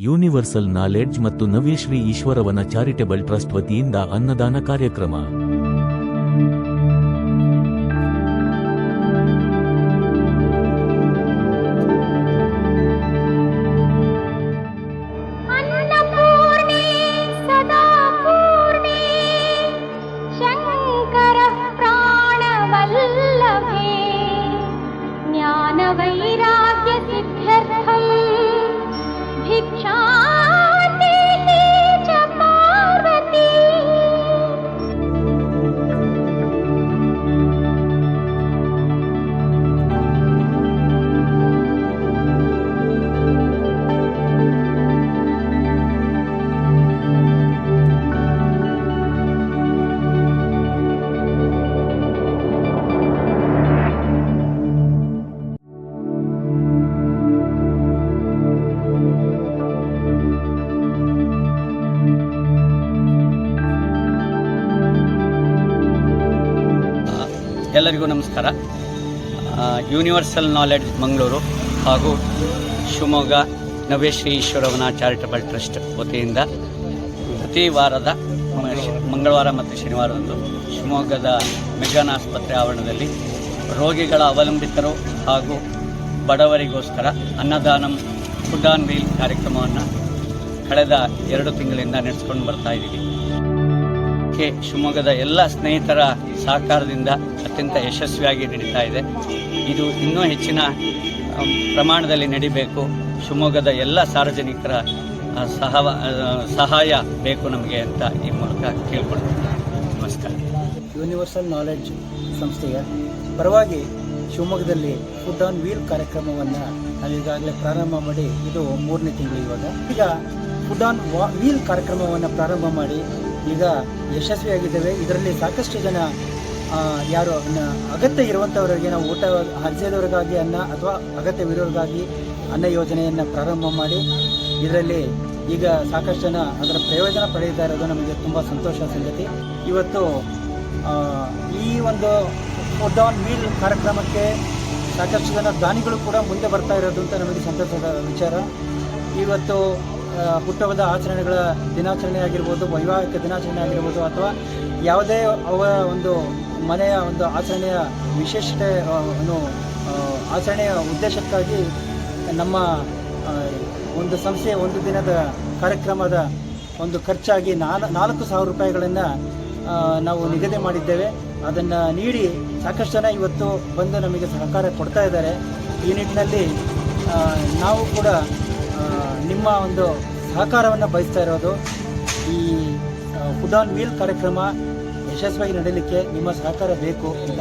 Universal knowledge ಮತ್ತು Navyashree ಈಶ್ವರವನ charitable trust ವತಿಯಿಂದ ಅನ್ನದಾನ ಕಾರ್ಯಕ್ರಮ. वैराग्य सिद्ध्यर्थम भिक्षा ಎಲ್ಲರಿಗೂ ನಮಸ್ಕಾರ. ಯೂನಿವರ್ಸಲ್ ನಾಲೆಡ್ಜ್ ಮಂಗಳೂರು ಹಾಗೂ ಶಿವಮೊಗ್ಗ ನವ್ಯಶ್ರೀ ಈಶ್ವರವನ ಚಾರಿಟಬಲ್ ಟ್ರಸ್ಟ್ ವತಿಯಿಂದ ಪ್ರತಿ ವಾರದ ಮಂಗಳವಾರ ಮತ್ತು ಶನಿವಾರದಂದು ಶಿವಮೊಗ್ಗದ ಮೆಗ್ಗಾನ್ ಆಸ್ಪತ್ರೆ ಆವರಣದಲ್ಲಿ ರೋಗಿಗಳ ಅವಲಂಬಿತರು ಹಾಗೂ ಬಡವರಿಗೋಸ್ಕರ ಅನ್ನದಾನಂ ಫುಡ್ ಆನ್ ವೀಲ್ ಕಾರ್ಯಕ್ರಮವನ್ನು ಕಳೆದ 2 ತಿಂಗಳಿಂದ ನಡೆಸ್ಕೊಂಡು ಬರ್ತಾ ಇದ್ದೀವಿ. ಶಿವಮೊಗ್ಗದ ಎಲ್ಲ ಸ್ನೇಹಿತರ ಸಹಕಾರದಿಂದ ಅತ್ಯಂತ ಯಶಸ್ವಿಯಾಗಿ ನಡೀತಾ ಇದೆ. ಇದು ಇನ್ನೂ ಹೆಚ್ಚಿನ ಪ್ರಮಾಣದಲ್ಲಿ ನಡಿಬೇಕು. ಶಿವಮೊಗ್ಗದ ಎಲ್ಲ ಸಾರ್ವಜನಿಕರ ಸಹಾಯ ಬೇಕು ನಮಗೆ ಅಂತ ಈ ಮೂಲಕ ಕೇಳ್ಕೊಳ್ತೀನಿ. ನಮಸ್ಕಾರ. ಯೂನಿವರ್ಸಲ್ ನಾಲೆಡ್ಜ್ ಸಂಸ್ಥೆಯ ಪರವಾಗಿ ಶಿವಮೊಗ್ಗದಲ್ಲಿ ಫುಡ್ ಆನ್ ವೀಲ್ ಕಾರ್ಯಕ್ರಮವನ್ನು ನಾವೀಗಾಗಲೇ ಪ್ರಾರಂಭ ಮಾಡಿ ಇದು 3ನೇ ತಿಂಗಳು. ಈಗ ಫುಡ್ ಆನ್ ವೀಲ್ ಕಾರ್ಯಕ್ರಮವನ್ನು ಪ್ರಾರಂಭ ಮಾಡಿ ಈಗ ಯಶಸ್ವಿಯಾಗಿದ್ದೇವೆ. ಇದರಲ್ಲಿ ಸಾಕಷ್ಟು ಜನ ಯಾರು ಅಗತ್ಯ ಇರುವಂಥವರಿಗೆ ನಾವು ಊಟ ಹರಿಸಿದವರಿಗಾಗಿ ಅನ್ನ ಅಥವಾ ಅಗತ್ಯವಿರೋರಿಗಾಗಿ ಅನ್ನ ಯೋಜನೆಯನ್ನು ಪ್ರಾರಂಭ ಮಾಡಿ ಇದರಲ್ಲಿ ಈಗ ಸಾಕಷ್ಟು ಜನ ಅದರ ಪ್ರಯೋಜನ ಪಡೆಯುತ್ತಾ ಇರೋದು ನಮಗೆ ತುಂಬ ಸಂತೋಷ ಸಂಗತಿ. ಇವತ್ತು ಈ ಒಂದು ಫುಡ್ ಆನ್ ವೀಲ್ ಕಾರ್ಯಕ್ರಮಕ್ಕೆ ಸಾಕಷ್ಟು ಜನ ದಾನಿಗಳು ಕೂಡ ಮುಂದೆ ಬರ್ತಾ ಇರೋದು ಅಂತ ನಮಗೆ ಸಂತೋಷದ ವಿಚಾರ. ಇವತ್ತು ಹುಟ್ಟುಹಬ್ಬದ ಆಚರಣೆಗಳ ದಿನಾಚರಣೆ ಆಗಿರ್ಬೋದು, ವೈವಾಹಿಕ ದಿನಾಚರಣೆ ಆಗಿರ್ಬೋದು, ಅಥವಾ ಯಾವುದೇ ಅವ ಒಂದು ಮನೆಯ ಒಂದು ಆಚರಣೆಯ ವಿಶೇಷತೆ ಆಚರಣೆಯ ಉದ್ದೇಶಕ್ಕಾಗಿ ನಮ್ಮ ಒಂದು ಸಂಸ್ಥೆಯ ಒಂದು ದಿನದ ಕಾರ್ಯಕ್ರಮದ ಒಂದು ಖರ್ಚಾಗಿ 4,000 ರೂಪಾಯಿಗಳನ್ನು ನಾವು ನಿಗದಿ ಮಾಡಿದ್ದೇವೆ. ಅದನ್ನು ನೀಡಿ ಸಾಕಷ್ಟು ಜನ ಇವತ್ತು ಬಂದು ನಮಗೆ ಸಹಕಾರ ಕೊಡ್ತಾ ಇದ್ದಾರೆ. ಈ ನಿಟ್ಟಿನಲ್ಲಿ ನಾವು ಕೂಡ ನಿಮ್ಮ ಒಂದು ಸಹಕಾರವನ್ನು ಬಯಸ್ತಾ ಇರೋದು. ಈ ಫುಡ್ ಆನ್ ವೀಲ್ ಕಾರ್ಯಕ್ರಮ ಯಶಸ್ವಿಯಾಗಿ ನಡೆಯಲಿಕ್ಕೆ ನಿಮ್ಮ ಸಹಕಾರ ಬೇಕು ಅಂತ